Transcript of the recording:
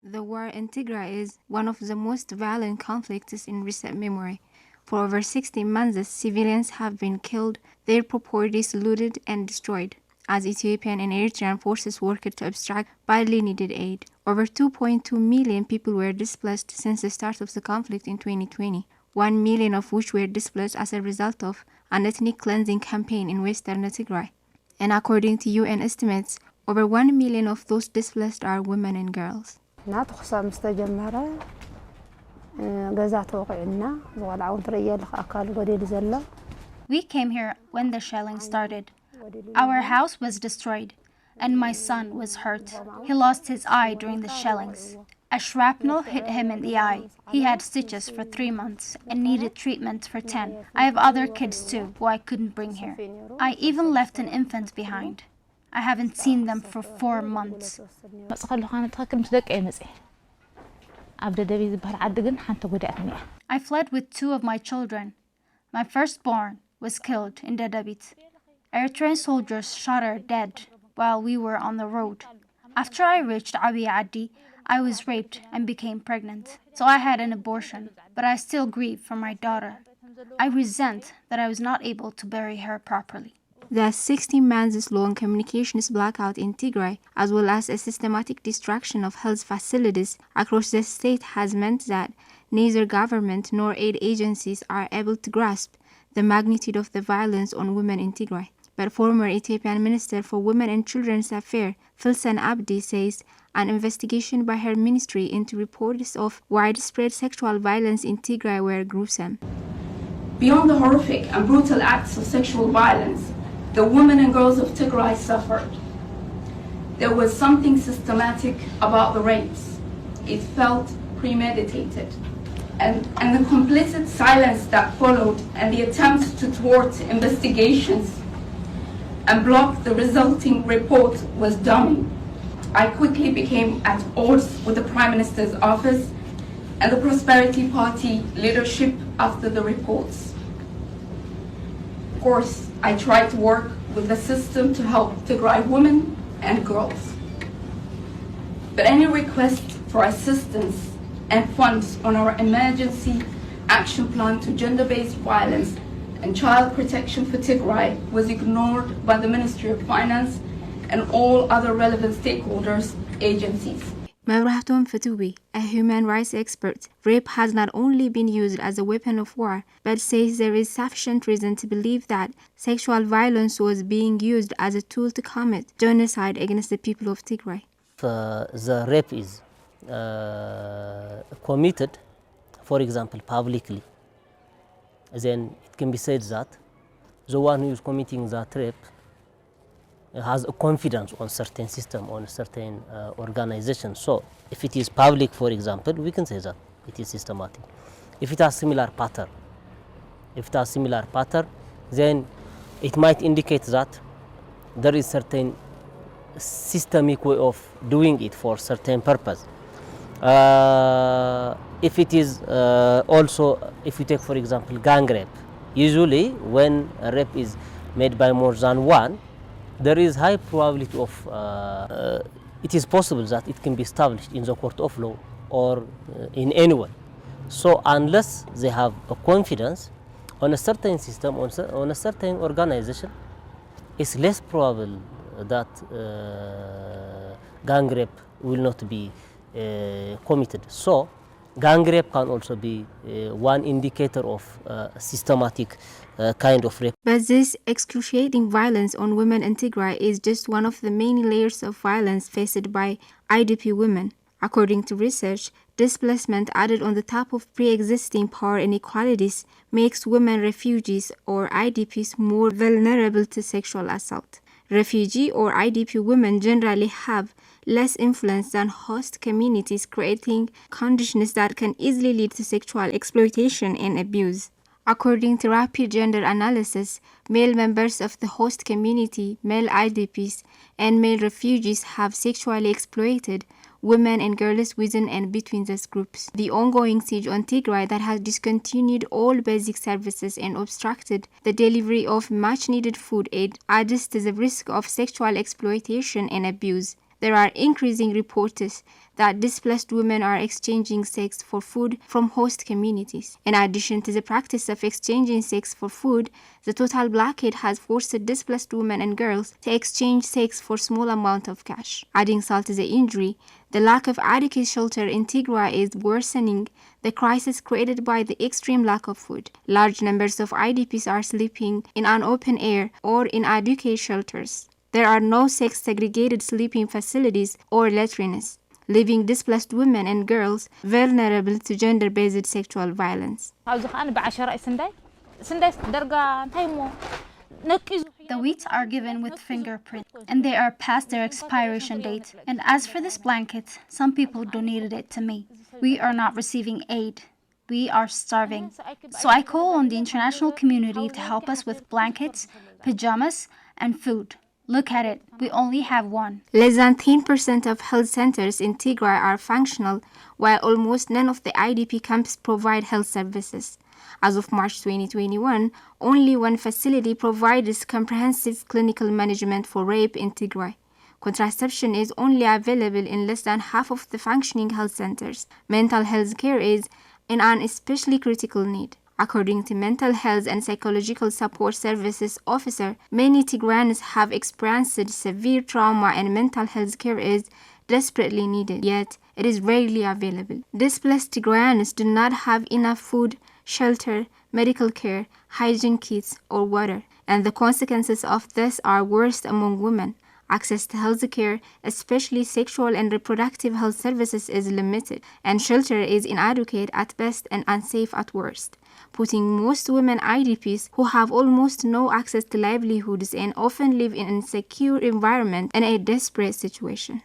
The war in Tigray is one of the most violent conflicts in recent memory. For over 60 months, civilians have been killed, their properties looted and destroyed, as Ethiopian and Eritrean forces worked to obstruct badly needed aid. Over 2.2 million people were displaced since the start of the conflict in 2020, 1 million of which were displaced as a result of an ethnic cleansing campaign in western Tigray. And according to UN estimates, over 1 million of those displaced are women and girls. We came here when the shelling started. Our house was destroyed, and my son was hurt. He lost his eye during the shellings. A shrapnel hit him in the eye. He had stitches for 3 months and needed treatment for 10. I have other kids too who I couldn't bring here. I even left an infant behind. I haven't seen them for 4 months. I fled with 2 of my children. My firstborn was killed in Dadabit. Eritrean soldiers shot her dead while we were on the road. After I reached Abiy Adi, I was raped and became pregnant. So I had an abortion, but I still grieve for my daughter. I resent that I was not able to bury her properly. The 60 months long communications blackout in Tigray, as well as a systematic destruction of health facilities across the state, has meant that neither government nor aid agencies are able to grasp the magnitude of the violence on women in Tigray. But former Ethiopian Minister for Women and Children's Affairs, Filsan Abdi, says an investigation by her ministry into reports of widespread sexual violence in Tigray were gruesome. Beyond the horrific and brutal acts of sexual violence, the women and girls of Tigray suffered. There was something systematic about the rapes. It felt premeditated. And the complicit silence that followed and the attempts to thwart investigations and block the resulting report was damning. I quickly became at odds with the Prime Minister's office and the Prosperity Party leadership after the reports. Of course, I tried to work with the system to help Tigray women and girls. But any request for assistance and funds on our emergency action plan to gender-based violence and child protection for Tigray was ignored by the Ministry of Finance and all other relevant stakeholders, agencies. Mebrahton Fatoui, a human rights expert, rape has not only been used as a weapon of war, but says there is sufficient reason to believe that sexual violence was being used as a tool to commit genocide against the people of Tigray. The rape is committed, for example, publicly, then it can be said that the one who is committing that rape has a confidence on certain system, on certain organization. So if it is public, for example, we can say that it is systematic. If it has similar pattern, then it might indicate that there is certain systemic way of doing it for certain purpose. If it is also, if you take for example gang rape, usually when a rape is made by more than one, there is high probability of it is possible that it can be established in the court of law or in any way. So unless they have a confidence on a certain system, on a certain organization, it's less probable that gang rape will not be committed. So gang rape can also be one indicator of systematic kind of rape. But this excruciating violence on women in Tigray is just one of the many layers of violence faced by IDP women. According to research, displacement added on the top of pre-existing power inequalities makes women refugees or IDPs more vulnerable to sexual assault. Refugee or IDP women generally have less influence than host communities, creating conditions that can easily lead to sexual exploitation and abuse. According to rapid gender analysis, male members of the host community, male IDPs, and male refugees have sexually exploited women and girls within and between these groups. The ongoing siege on Tigray that has discontinued all basic services and obstructed the delivery of much-needed food aid adds to the risk of sexual exploitation and abuse. There are increasing reports that displaced women are exchanging sex for food from host communities. In addition to the practice of exchanging sex for food, the total blockade has forced displaced women and girls to exchange sex for small amount of cash. Adding salt to the injury, the lack of adequate shelter in Tigray is worsening the crisis created by the extreme lack of food. Large numbers of IDPs are sleeping in an open air or in adequate shelters. There are no sex-segregated sleeping facilities or latrines, leaving displaced women and girls vulnerable to gender-based sexual violence. The wheats are given with fingerprint, and they are past their expiration date. And as for this blanket, some people donated it to me. We are not receiving aid. We are starving. So I call on the international community to help us with blankets, pajamas, and food. Look at it. We only have one. Less than 10% of health centers in Tigray are functional, while almost none of the IDP camps provide health services. As of March 2021, only one facility provides comprehensive clinical management for rape in Tigray. Contraception is only available in less than half of the functioning health centers. Mental health care is in an especially critical need. According to Mental Health and Psychological Support Services Officer, many Tigrayans have experienced severe trauma and mental health care is desperately needed, yet it is rarely available. Displaced Tigrayans do not have enough food, shelter, medical care, hygiene kits, or water, and the consequences of this are worst among women. Access to health care, especially sexual and reproductive health services, is limited, and shelter is inadequate at best and unsafe at worst, putting most women IDPs who have almost no access to livelihoods and often live in an insecure environment in a desperate situation.